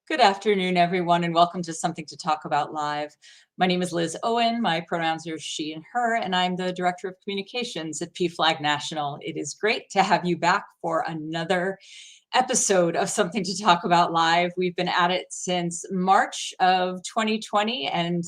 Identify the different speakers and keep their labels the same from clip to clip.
Speaker 1: Good afternoon, everyone, and welcome to Something to Talk About Live. My name is Liz Owen. My pronouns are she and her, and I'm the Director of Communications at PFLAG National. It is great to have you back for another episode of Something to Talk About Live. We've been at it since March of 2020, and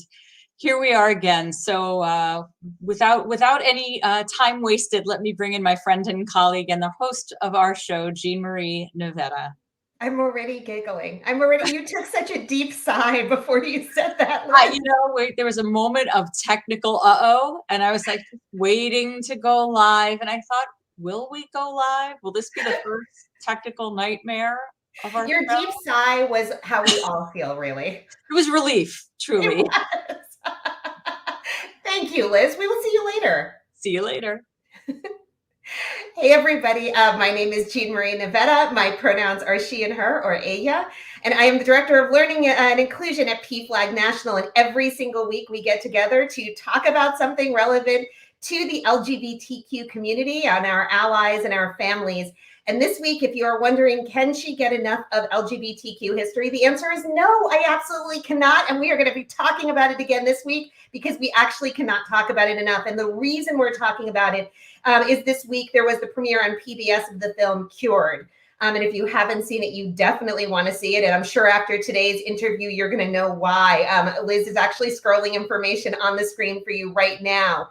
Speaker 1: here we are again. So without any time wasted, let me bring in my friend and colleague and the host of our show, Jean-Marie Nevada.
Speaker 2: I'm already giggling. You took such a deep sigh before you said that.
Speaker 1: There was a moment of technical and I was like waiting to go live. And I thought, will we go live? Will this be the first technical nightmare of our
Speaker 2: Your
Speaker 1: show?
Speaker 2: deep sigh was how we all feel, really.
Speaker 1: It was relief, truly.
Speaker 2: It was. Thank you, Liz. We will see you later.
Speaker 1: See you later.
Speaker 2: Hey, everybody. My name is Jean-Marie Nevada. My pronouns are she and her, or Aya, and I am the Director of Learning and Inclusion at PFLAG National. And every single week we get together to talk about something relevant to the LGBTQ community and our allies and our families. And this week, if you are wondering, can she get enough of LGBTQ history? The answer is no, I absolutely cannot. And we are going to be talking about it again this week because we actually cannot talk about it enough. And the reason we're talking about it is this week there was the premiere on PBS of the film Cured. And if you haven't seen it, you definitely want to see it. And I'm sure after today's interview, you're going to know why. Liz is actually scrolling information on the screen for you right now.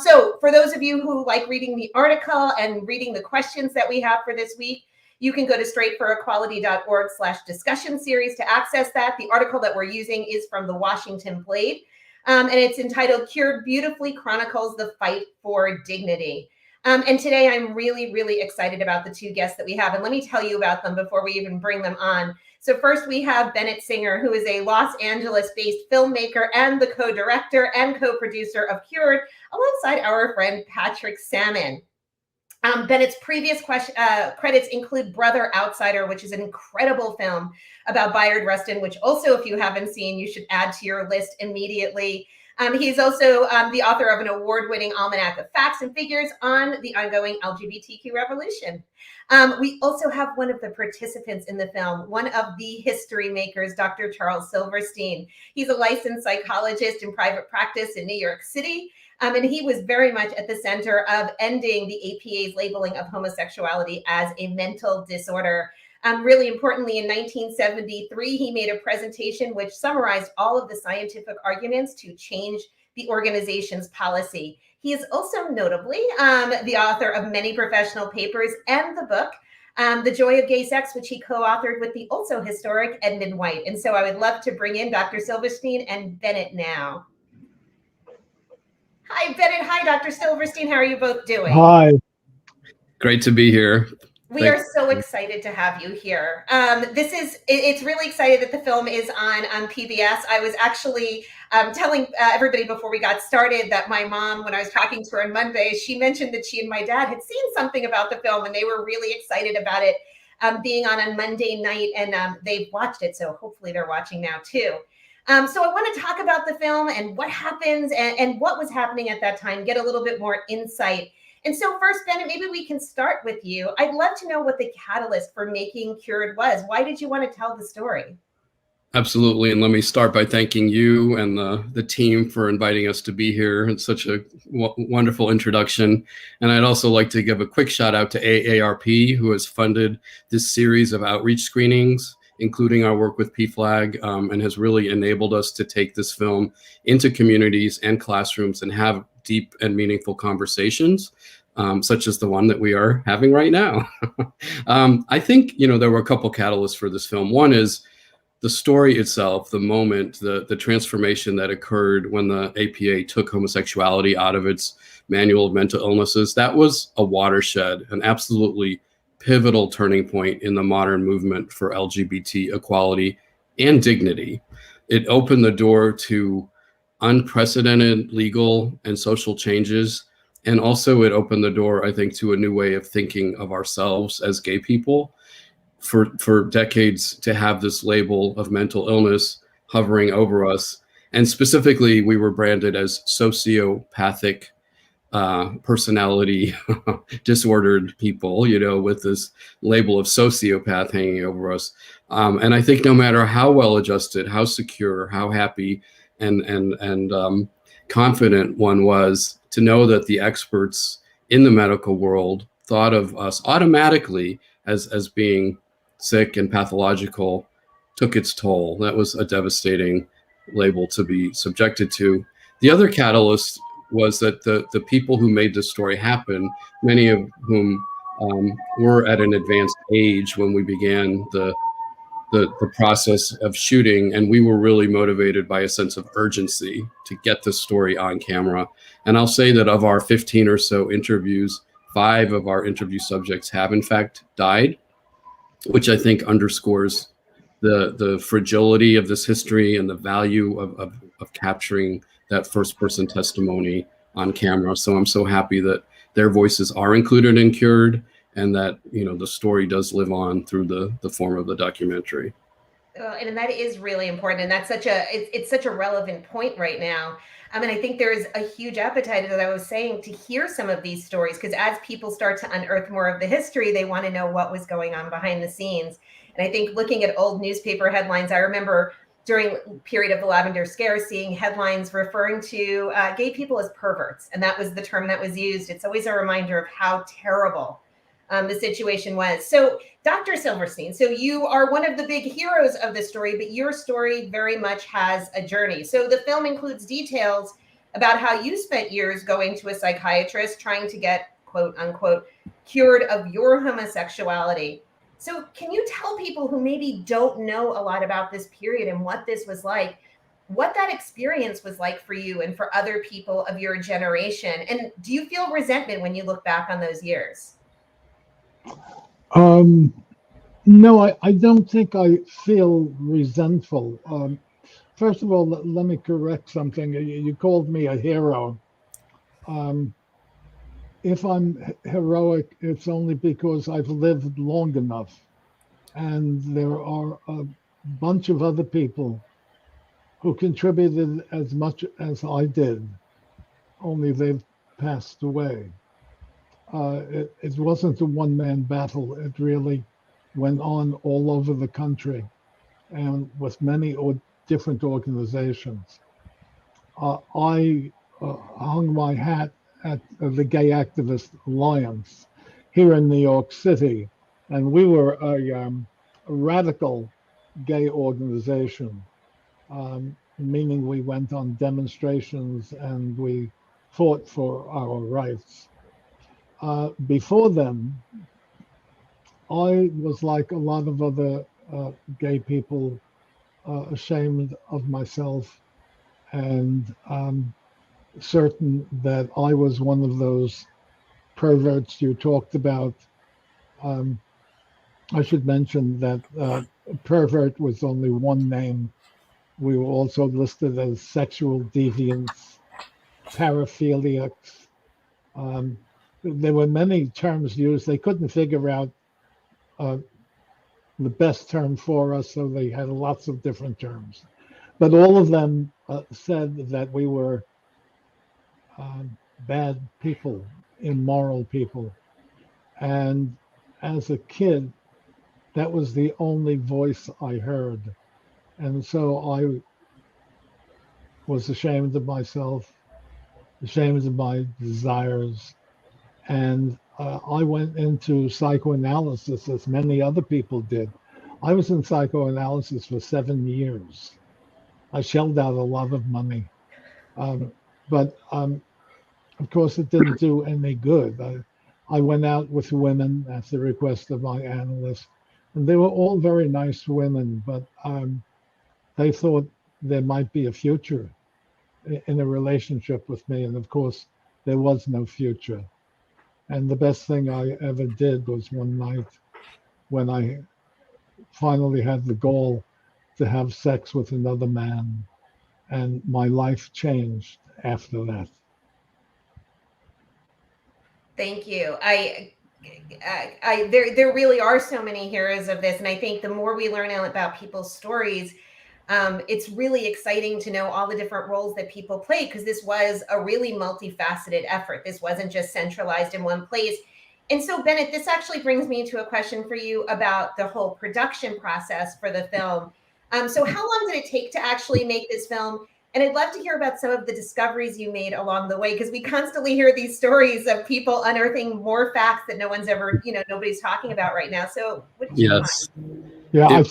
Speaker 2: So for those of you who like reading the article and reading the questions that we have for this week, you can go to straightforequality.org/discussion series to access that. The article that we're using is from the Washington Blade, and it's entitled Cured Beautifully Chronicles the Fight for Dignity. And today I'm really, really excited about the two guests that we have. And let me tell you about them before we even bring them on. So first we have Bennett Singer, who is a Los Angeles-based filmmaker and the co-director and co-producer of Cured, alongside our friend Patrick Salmon. Bennett's previous credits include Brother Outsider, which is an incredible film about Bayard Rustin, which also, if you haven't seen, you should add to your list immediately. He's also the author of an award-winning almanac of facts and figures on the ongoing LGBTQ revolution. We also have one of the participants in the film, one of the history makers, Dr. Charles Silverstein. He's a licensed psychologist in private practice in New York City. And he was very much at the center of ending the APA's labeling of homosexuality as a mental disorder. Really importantly, in 1973, he made a presentation which summarized all of the scientific arguments to change the organization's policy. He is also notably the author of many professional papers and the book, The Joy of Gay Sex, which he co-authored with the also historic Edmund White. And so I would love to bring in Dr. Silverstein and Bennett now. Hi, Bennett. Hi, Dr. Silverstein. How are you both doing?
Speaker 3: Hi.
Speaker 4: Great to be here.
Speaker 2: We are so excited to have you here. It's really excited that the film is on PBS. I was actually telling everybody before we got started that my mom, when I was talking to her on Monday, she mentioned that she and my dad had seen something about the film and they were really excited about it being on Monday night, and they've watched it. So hopefully they're watching now too. So I want to talk about the film and what happens and what was happening at that time, get a little bit more insight. And so first, Bennett, maybe we can start with you. I'd love to know what the catalyst for making Cured was. Why did you want to tell the story?
Speaker 4: Absolutely. And let me start by thanking you and the team for inviting us to be here. It's such a wonderful introduction. And I'd also like to give a quick shout out to AARP, who has funded this series of outreach screenings, including our work with PFLAG, and has really enabled us to take this film into communities and classrooms and have deep and meaningful conversations, such as the one that we are having right now. I think, there were a couple catalysts for this film. One is the story itself, the moment, the transformation that occurred when the APA took homosexuality out of its manual of mental illnesses. That was a watershed, an absolutely pivotal turning point in the modern movement for LGBT equality and dignity. It opened the door to unprecedented legal and social changes. And also it opened the door, I think, to a new way of thinking of ourselves as gay people. For decades to have this label of mental illness hovering over us. And specifically, we were branded as sociopathic personality disordered people, you know, with this label of sociopath hanging over us. And I think no matter how well adjusted, how secure, how happy and confident one was, to know that the experts in the medical world thought of us automatically as being sick and pathological took its toll. That was a devastating label to be subjected to. The other catalyst was that the people who made this story happen, many of whom were at an advanced age when we began the process of shooting, and we were really motivated by a sense of urgency to get the story on camera. And I'll say that of our 15 or so interviews, 5 of our interview subjects have in fact died, which I think underscores the fragility of this history and the value of capturing that first person testimony on camera. So I'm so happy that their voices are included in Cured, and that, you know, the story does live on through the form of the documentary.
Speaker 2: And that is really important, and that's it's such a relevant point right now. And I think there is a huge appetite, as I was saying, to hear some of these stories, because as people start to unearth more of the history, they want to know what was going on behind the scenes. And I think looking at old newspaper headlines, I remember during the period of the Lavender Scare, seeing headlines referring to gay people as perverts, and that was the term that was used. It's always a reminder of how terrible the situation was. So, Dr. Silverstein, so you are one of the big heroes of this story, but your story very much has a journey. So the film includes details about how you spent years going to a psychiatrist trying to get, quote unquote, cured of your homosexuality. So can you tell people who maybe don't know a lot about this period and what this was like, what that experience was like for you and for other people of your generation? And do you feel resentment when you look back on those years?
Speaker 3: No, I don't think I feel resentful. First of all, let me correct something. You called me a hero. If I'm heroic, it's only because I've lived long enough. And there are a bunch of other people who contributed as much as I did, only they've passed away. It wasn't a one-man battle. It really went on all over the country and with many different organizations. I hung my hat at the Gay Activist Alliance here in New York City, and we were a radical gay organization, meaning we went on demonstrations and we fought for our rights. Before then, I was like a lot of other gay people, ashamed of myself and certain that I was one of those perverts you talked about. I should mention that pervert was only one name. We were also listed as sexual deviants, paraphiliacs. There were many terms used. They couldn't figure out the best term for us, so they had lots of different terms. But all of them said that we were bad people, immoral people. And as a kid, that was the only voice I heard. And so I was ashamed of myself, ashamed of my desires. And I went into psychoanalysis, as many other people did. I was in psychoanalysis for 7 years. I shelled out a lot of money. But of course, it didn't do any good. I went out with women at the request of my analyst, and they were all very nice women, but they thought there might be a future in a relationship with me. And of course, there was no future. And the best thing I ever did was one night when I finally had the gall to have sex with another man, and my life changed after that.
Speaker 2: Thank you. There really are so many heroes of this, and I think the more we learn about people's stories, It's really exciting to know all the different roles that people played, because this was a really multifaceted effort. This wasn't just centralized in one place. And so, Bennett, this actually brings me to a question for you about the whole production process for the film. So how long did it take to actually make this film? And I'd love to hear about some of the discoveries you made along the way, because we constantly hear these stories of people unearthing more facts that no one's ever, nobody's talking about right now. So what did you
Speaker 4: Yes.
Speaker 2: find?
Speaker 3: Yeah, I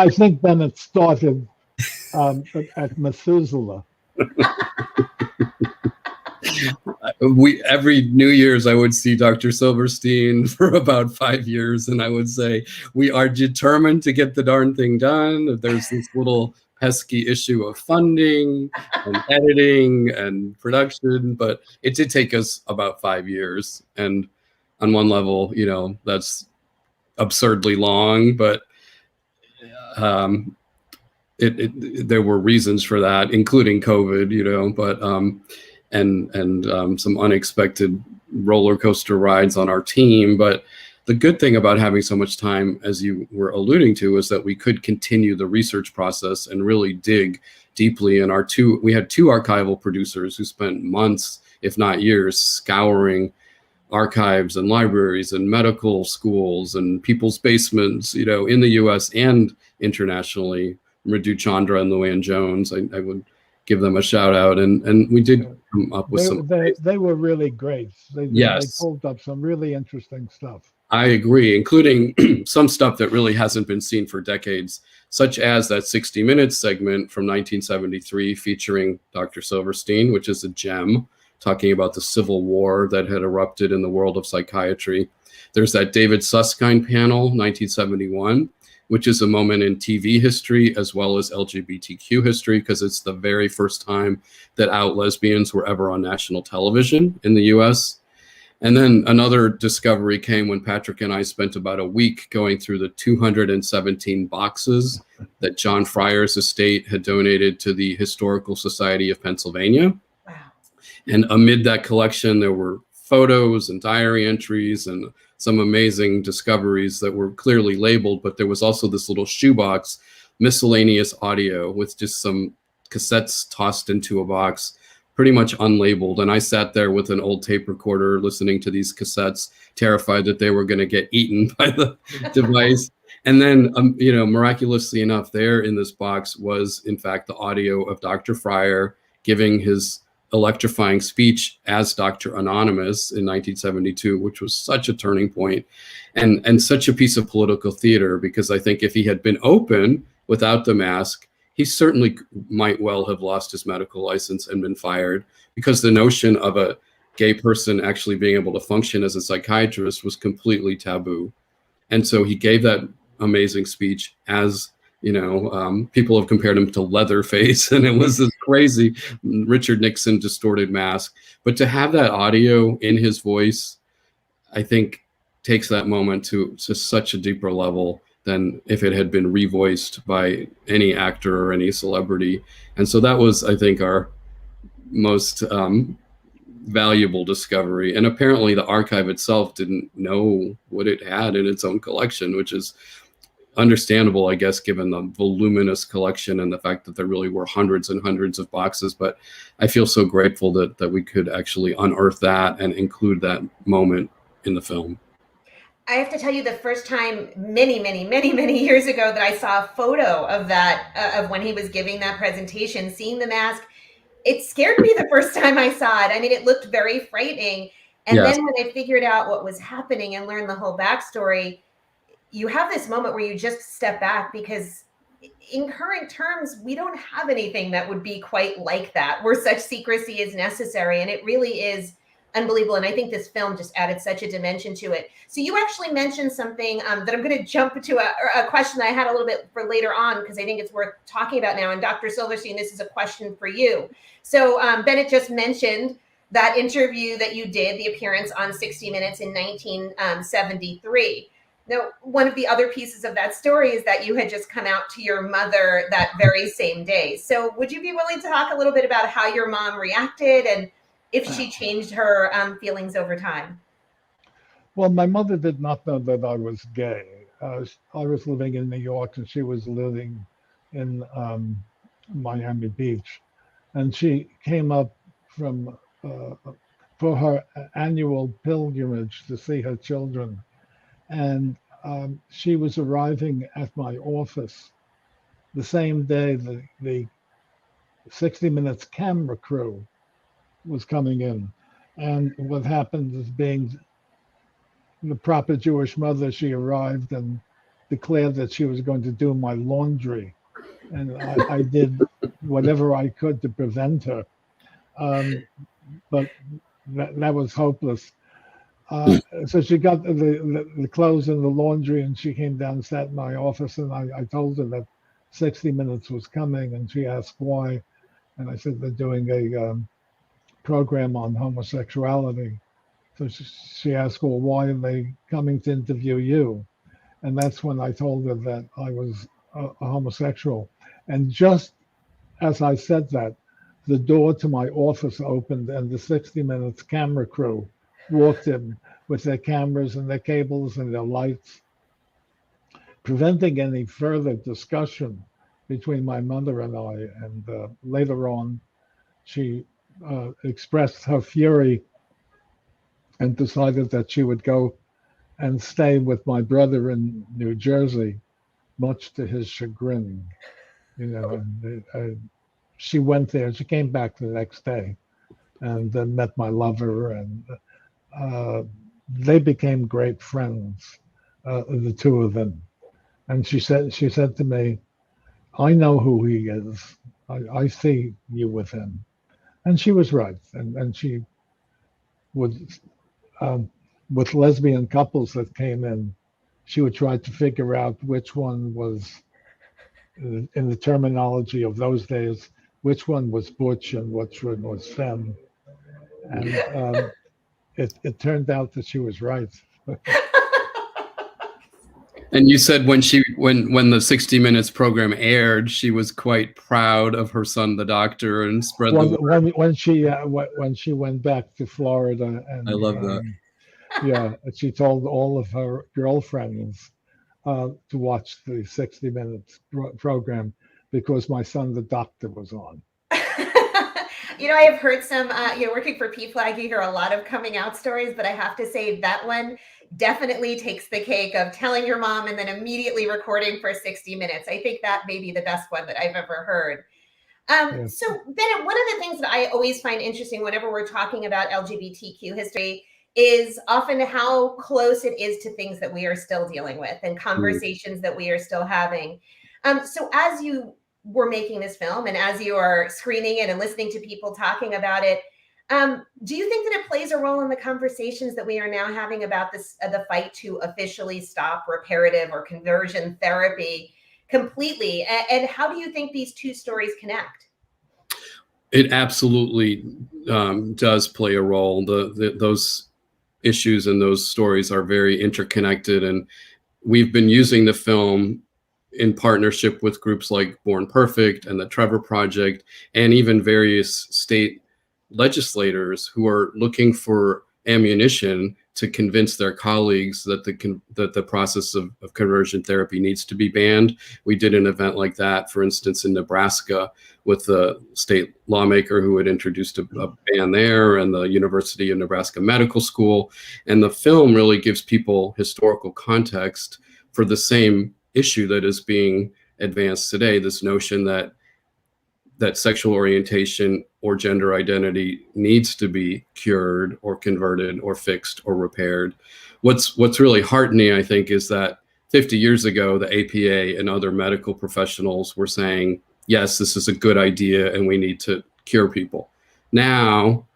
Speaker 3: think Bennett started at Methuselah.
Speaker 4: Every New Year's I would see Dr. Silverstein for about 5 years, and I would say, we are determined to get the darn thing done. There's this little pesky issue of funding and editing and production, but it did take us about 5 years. And on one level, that's absurdly long, but there were reasons for that, including COVID, but and some unexpected roller coaster rides on our team. But the good thing about having so much time, as you were alluding to, is that we could continue the research process and really dig deeply in we had two archival producers who spent months, if not years, scouring archives and libraries and medical schools and people's basements, in the US and internationally. Madhu Chandra and Luann Jones, I would give them a shout out, and we did come up with
Speaker 3: They were really great. They pulled up some really interesting stuff.
Speaker 4: I agree, including some stuff that really hasn't been seen for decades, such as that 60 Minutes segment from 1973 featuring Dr. Silverstein, which is a gem, talking about the Civil War that had erupted in the world of psychiatry. There's that David Susskind panel, 1971, which is a moment in TV history as well as LGBTQ history, because it's the very first time that out lesbians were ever on national television in the US. And then another discovery came when Patrick and I spent about a week going through the 217 boxes that John Fryer's estate had donated to the Historical Society of Pennsylvania.
Speaker 2: Wow.
Speaker 4: And amid that collection, there were photos and diary entries and some amazing discoveries that were clearly labeled, but there was also this little shoebox, miscellaneous audio, with just some cassettes tossed into a box, pretty much unlabeled. And I sat there with an old tape recorder listening to these cassettes, terrified that they were going to get eaten by the device. And then, miraculously enough, there in this box was, in fact, the audio of Dr. Fryer giving his electrifying speech as Dr. Anonymous in 1972, which was such a turning point and such a piece of political theater, because I think if he had been open without the mask, he certainly might well have lost his medical license and been fired, because the notion of a gay person actually being able to function as a psychiatrist was completely taboo. And so he gave that amazing speech as people have compared him to Leatherface, and it was this crazy Richard Nixon distorted mask. But to have that audio in his voice, I think takes that moment to such a deeper level than if it had been revoiced by any actor or any celebrity. And so that was, I think, our most valuable discovery. And apparently the archive itself didn't know what it had in its own collection, which is understandable, I guess, given the voluminous collection and the fact that there really were hundreds and hundreds of boxes. But I feel so grateful that we could actually unearth that and include that moment in the film.
Speaker 2: I have to tell you, the first time many, many, many, many years ago that I saw a photo of that, of when he was giving that presentation, seeing the mask, it scared me the first time I saw it. I mean, it looked very frightening. And
Speaker 4: Yes.
Speaker 2: Then when I figured out what was happening and learned the whole backstory, you have this moment where you just step back, because in current terms, we don't have anything that would be quite like that, where such secrecy is necessary. And it really is unbelievable. And I think this film just added such a dimension to it. So you actually mentioned something that I'm going to jump to a question that I had a little bit for later on, because I think it's worth talking about now. And Dr. Silverstein, this is a question for you. So Bennett just mentioned that interview that you did, the appearance on 60 Minutes in 1973. Now, one of the other pieces of that story is that you had just come out to your mother that very same day. So would you be willing to talk a little bit about how your mom reacted and if she changed her feelings over time?
Speaker 3: Well, my mother did not know that I was gay. I was living in New York and she was living in Miami Beach. And she came up from for her annual pilgrimage to see her children. And she was arriving at my office the same day the 60 Minutes camera crew was coming in. And what happened is, being the proper Jewish mother, she arrived and declared that she was going to do my laundry. And I did whatever I could to prevent her. But that was hopeless. So she got the clothes in the laundry, and she came down and sat in my office, and I told her that 60 Minutes was coming, and she asked why. And I said, they're doing a program on homosexuality. So she asked, well, why are they coming to interview you? And that's when I told her that I was a homosexual. And just as I said that, the door to my office opened, and the 60 Minutes camera crew walked in with their cameras and their cables and their lights, preventing any further discussion between my mother and I. And later on, she expressed her fury and decided that she would go and stay with my brother in New Jersey, much to his chagrin. You know, and she went there. She came back the next day and met my lover, and they became great friends, the two of them. And she said to me, I know who he is. I see you with him. And she was right. And she would, with lesbian couples that came in, she would try to figure out which one was, in the terminology of those days, which one was butch and which one was femme. And it turned out that she was right.
Speaker 4: And you said when the 60 Minutes program aired, she was quite proud of her son, the doctor, and spread the word.
Speaker 3: When she went back to Florida, and
Speaker 4: I love that.
Speaker 3: Yeah, she told all of her girlfriends to watch the 60 Minutes program because my son, the doctor, was on.
Speaker 2: You know, I have heard some, working for PFLAG, you hear a lot of coming out stories, but I have to say that one definitely takes the cake of telling your mom and then immediately recording for 60 Minutes. I think that may be the best one that I've ever heard.
Speaker 3: Yes.
Speaker 2: So Bennett, one of the things that I always find interesting whenever we're talking about LGBTQ history is often how close it is to things that we are still dealing with and conversations that we are still having. So as you were making this film and as you are screening it and listening to people talking about it, do you think that it plays a role in the conversations that we are now having about this, the fight to officially stop reparative or conversion therapy completely? And how do you think these two stories connect?
Speaker 4: It absolutely does play a role. Those issues and those stories are very interconnected, and we've been using the film in partnership with groups like Born Perfect and the Trevor Project, and even various state legislators who are looking for ammunition to convince their colleagues that the process of conversion therapy needs to be banned. We did an event like that, for instance, in Nebraska with the state lawmaker who had introduced a ban there, and the University of Nebraska Medical School. And the film really gives people historical context for the same issue that is being advanced today, this notion that sexual orientation or gender identity needs to be cured or converted or fixed or repaired. What's really heartening, I think, is that 50 years ago, the APA and other medical professionals were saying, yes, this is a good idea and we need to cure people. Now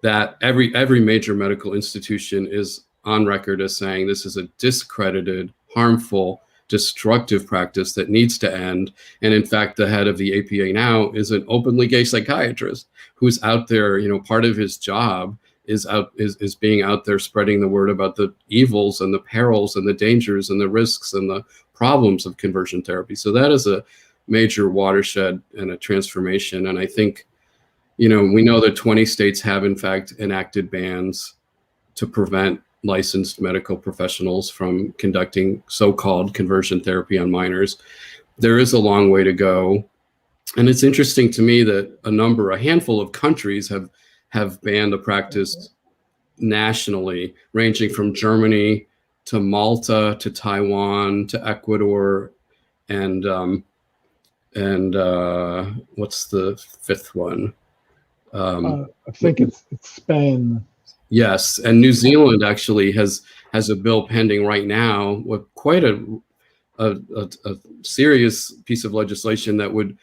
Speaker 4: that every major medical institution is on record as saying this is a discredited, harmful, destructive practice that needs to end. And in fact, the head of the APA now is an openly gay psychiatrist who's out there, part of his job is being out there spreading the word about the evils and the perils and the dangers and the risks and the problems of conversion therapy. So that is a major watershed and a transformation. And I think, we know that 20 states have in fact enacted bans to prevent licensed medical professionals from conducting so-called conversion therapy on minors. there is a long way to go. And it's interesting to me that a handful of countries have banned the practice nationally, ranging from Germany to Malta to Taiwan to Ecuador, and what's the fifth one?
Speaker 3: I think it's Spain.
Speaker 4: Yes, and New Zealand actually has a bill pending right now with quite a serious piece of legislation that would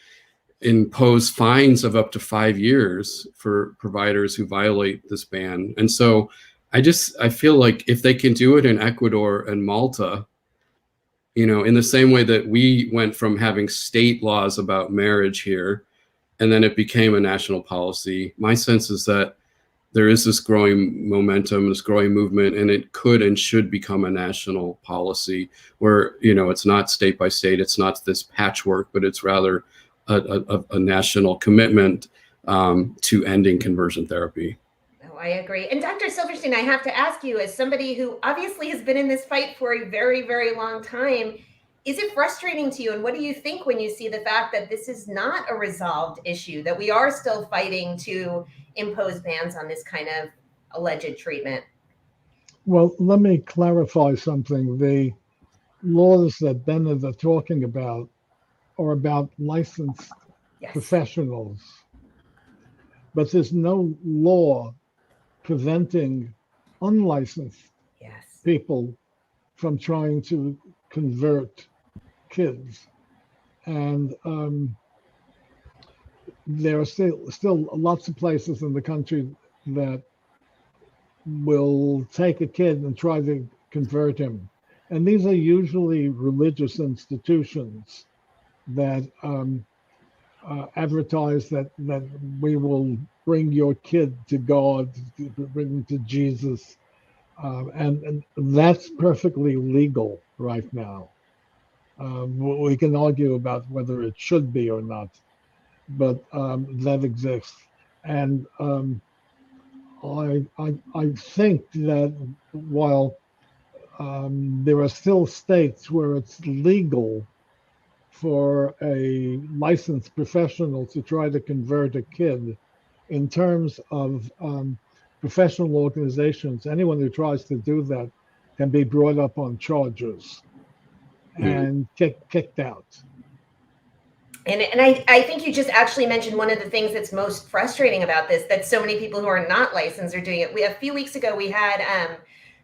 Speaker 4: impose fines of up to 5 years for providers who violate this ban. And so I feel like if they can do it in Ecuador and Malta, in the same way that we went from having state laws about marriage here, and then it became a national policy, my sense is that there is this growing momentum, this growing movement, and it could and should become a national policy where, it's not state by state, it's not this patchwork, but it's rather a national commitment to ending conversion therapy.
Speaker 2: Oh, I agree. And Dr. Silverstein, I have to ask you, as somebody who obviously has been in this fight for a very, very long time, is it frustrating to you? And what do you think when you see the fact that this is not a resolved issue, that we are still fighting to impose bans on this kind of alleged treatment?
Speaker 3: Well, let me clarify something. The laws that Bennett are talking about are about licensed professionals, but there's no law preventing unlicensed people from trying to convert kids. And there are still lots of places in the country that will take a kid and try to convert him. And these are usually religious institutions that advertise that we will bring your kid to God, bring him to Jesus. And that's perfectly legal right now. We can argue about whether it should be or not, but that exists. And I think that while there are still states where it's legal for a licensed professional to try to convert a kid, in terms of professional organizations, anyone who tries to do that can be brought up on charges and kicked out.
Speaker 2: And I think you just actually mentioned one of the things that's most frustrating about this, that so many people who are not licensed are doing it. A few weeks ago, we had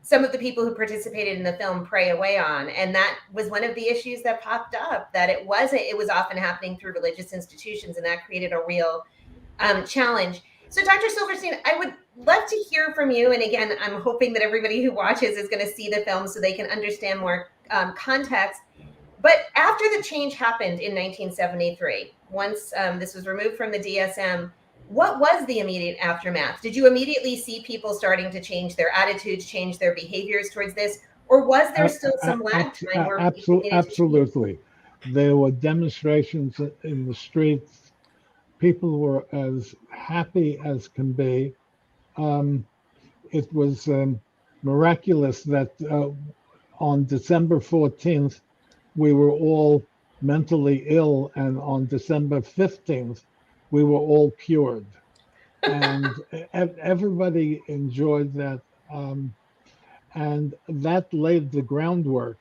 Speaker 2: some of the people who participated in the film Pray Away on, and that was one of the issues that popped up, that it was often happening through religious institutions, and that created a real challenge. So Dr. Silverstein, I would love to hear from you. And again, I'm hoping that everybody who watches is going to see the film so they can understand more context. But after the change happened in 1973, once this was removed from the DSM, what was the immediate aftermath? Did you immediately see people starting to change their attitudes, change their behaviors towards this? Or was there still some lag time? Where
Speaker 3: absolutely. There were demonstrations in the streets. People were as happy as can be. It was miraculous that on December 14th, we were all mentally ill, and on December 15th, we were all cured. And everybody enjoyed that. And that laid the groundwork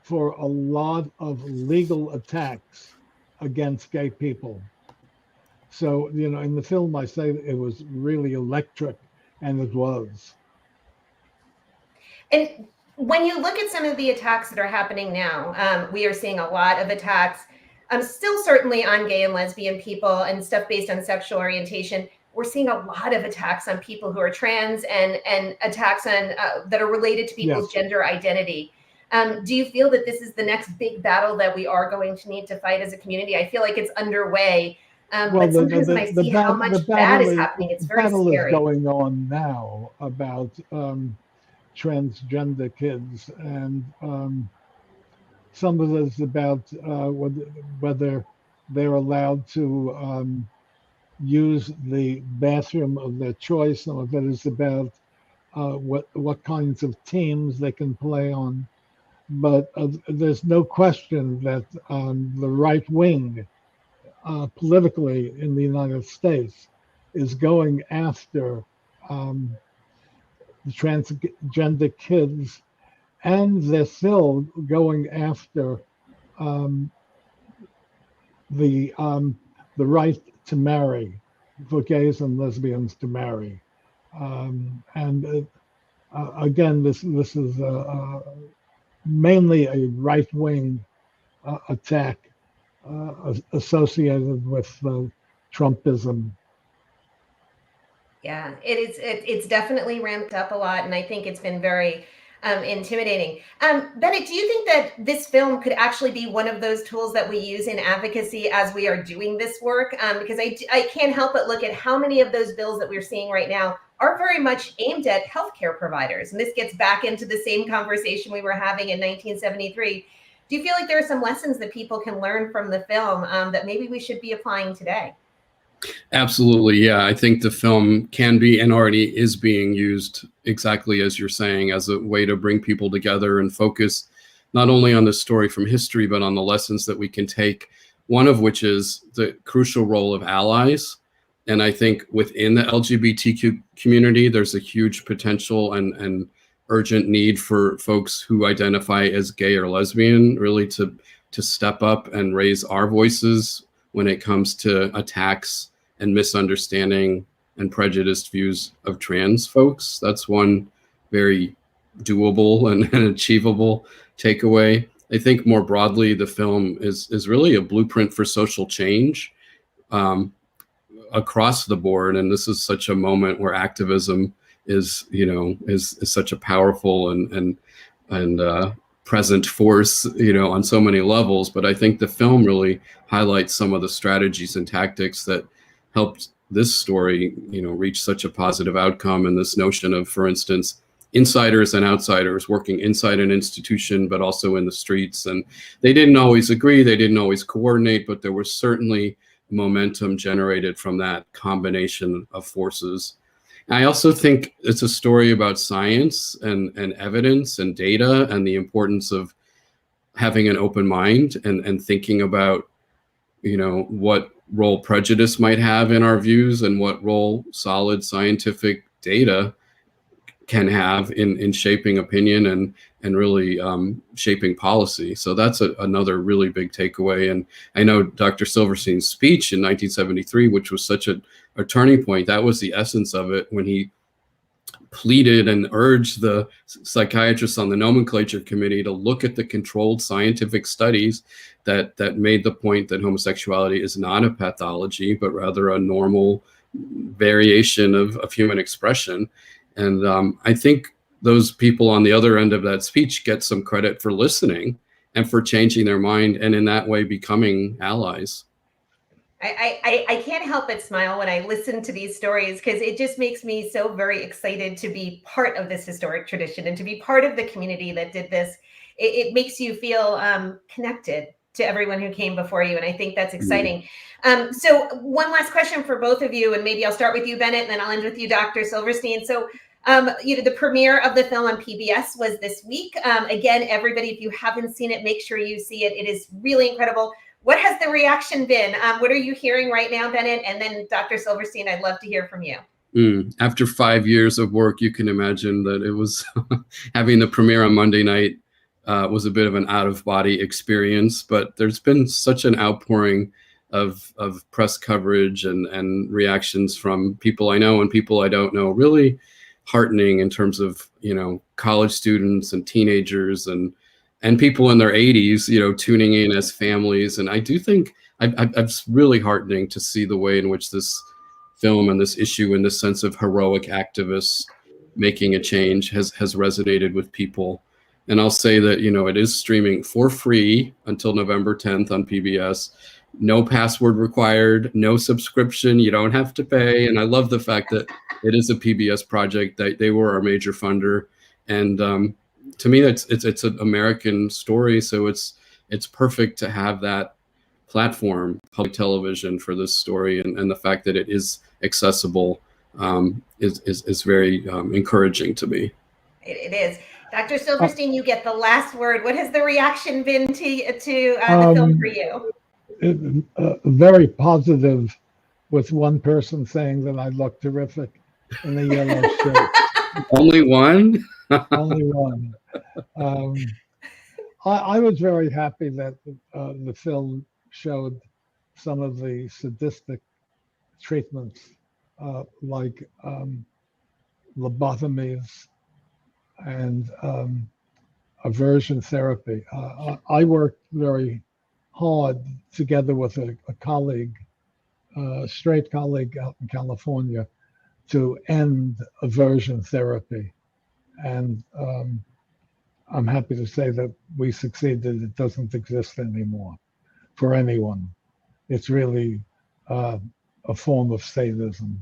Speaker 3: for a lot of legal attacks against gay people. So, in the film, I say it was really electric, and it was.
Speaker 2: And when you look at some of the attacks that are happening now, we are seeing a lot of attacks, still certainly on gay and lesbian people and stuff based on sexual orientation. We're seeing a lot of attacks on people who are trans and attacks on that are related to people's gender identity. Do you feel that this is the next big battle that we are going to need to fight as a community? I feel like it's underway. But sometimes when I see how much bad is happening, it's very scary.
Speaker 3: The battle is going on now about transgender kids, and some of it is about whether they're allowed to use the bathroom of their choice. Some of it is about what kinds of teams they can play on. but there's no question that the right wing politically in the United States is going after the transgender kids, and they're still going after the right to marry, for gays and lesbians to marry. Again, this is mainly a right-wing attack associated with Trumpism.
Speaker 2: Yeah, it is. It's definitely ramped up a lot, and I think it's been very intimidating. Bennett, do you think that this film could actually be one of those tools that we use in advocacy as we are doing this work? Because I can't help but look at how many of those bills that we're seeing right now are very much aimed at healthcare providers. And this gets back into the same conversation we were having in 1973. Do you feel like there are some lessons that people can learn from the film that maybe we should be applying today?
Speaker 4: Absolutely. Yeah. I think the film can be and already is being used exactly as you're saying, as a way to bring people together and focus not only on the story from history, but on the lessons that we can take, one of which is the crucial role of allies. And I think within the LGBTQ community, there's a huge potential and urgent need for folks who identify as gay or lesbian really to step up and raise our voices when it comes to attacks and misunderstanding and prejudiced views of trans folks. That's one very doable and achievable takeaway. I think more broadly, the film is really a blueprint for social change across the board. And this is such a moment where activism is such a powerful and present force, on so many levels. But I think the film really highlights some of the strategies and tactics that helped this story, reach such a positive outcome. And this notion of, for instance, insiders and outsiders working inside an institution, but also in the streets. And they didn't always agree, they didn't always coordinate, but there was certainly momentum generated from that combination of forces. I also think it's a story about science and evidence and data and the importance of having an open mind and thinking about, what role prejudice might have in our views and what role solid scientific data can have in shaping opinion and really shaping policy. So that's another really big takeaway. And I know Dr. Silverstein's speech in 1973, which was such a turning point, that was the essence of it, when he pleaded and urged the psychiatrists on the nomenclature committee to look at the controlled scientific studies that made the point that homosexuality is not a pathology, but rather a normal variation of human expression. And I think those people on the other end of that speech get some credit for listening and for changing their mind, and in that way becoming allies.
Speaker 2: I can't help but smile when I listen to these stories, because it just makes me so very excited to be part of this historic tradition and to be part of the community that did this. It makes you feel connected to everyone who came before you. And I think that's exciting. So one last question for both of you, and maybe I'll start with you, Bennett, and then I'll end with you, Dr. Silverstein. So, the premiere of the film on PBS was this week. Again, everybody, if you haven't seen it, make sure you see it. It is really incredible. What has the reaction been? What are you hearing right now, Bennett? And then Dr. Silverstein, I'd love to hear from you.
Speaker 4: After 5 years of work, you can imagine that it was having the premiere on Monday night was a bit of an out-of-body experience, but there's been such an outpouring of press coverage and reactions from people I know and people I don't know, really heartening in terms of, college students and teenagers and people in their 80s, tuning in as families. And I do think it's really heartening to see the way in which this film and this issue and this sense of heroic activists making a change has resonated with people. And I'll say that, it is streaming for free until November 10th on PBS. No password required, no subscription. You don't have to pay. And I love the fact that it is a PBS project, that they were our major funder. And to me, it's an American story. So it's perfect to have that platform, public television, for this story. And the fact that it is accessible is very encouraging to me.
Speaker 2: It is. Dr. Silverstein, you get the last word. What has the reaction been to the film for you?
Speaker 3: Very positive, with one person saying that I look terrific in a yellow shirt.
Speaker 4: Only one?
Speaker 3: Only one. I was very happy that the film showed some of the sadistic treatments, like lobotomies and aversion therapy. I worked very hard together with a colleague, a straight colleague out in California, to end aversion therapy. And I'm happy to say that we succeeded. It doesn't exist anymore for anyone. It's really a form of sadism.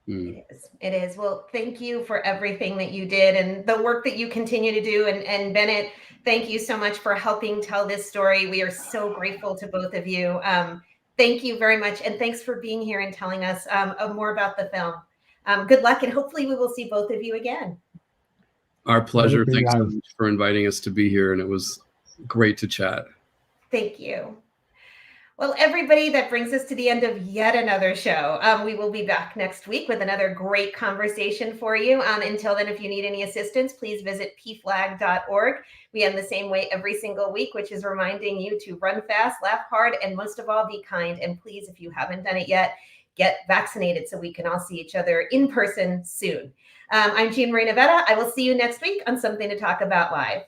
Speaker 2: It is. Well, thank you for everything that you did and the work that you continue to do. And Bennett, thank you so much for helping tell this story. We are so grateful to both of you. Thank you very much. And thanks for being here and telling us more about the film. Good luck, and hopefully we will see both of you again.
Speaker 4: Our pleasure. Thanks so much for inviting us to be here, and it was great to chat.
Speaker 2: Thank you. Well, everybody, that brings us to the end of yet another show. We will be back next week with another great conversation for you. Until then, if you need any assistance, please visit pflag.org. We end the same way every single week, which is reminding you to run fast, laugh hard, and most of all, be kind. And please, if you haven't done it yet, get vaccinated so we can all see each other in person soon. I'm Jean Marie Navetta. I will see you next week on Something to Talk About Live.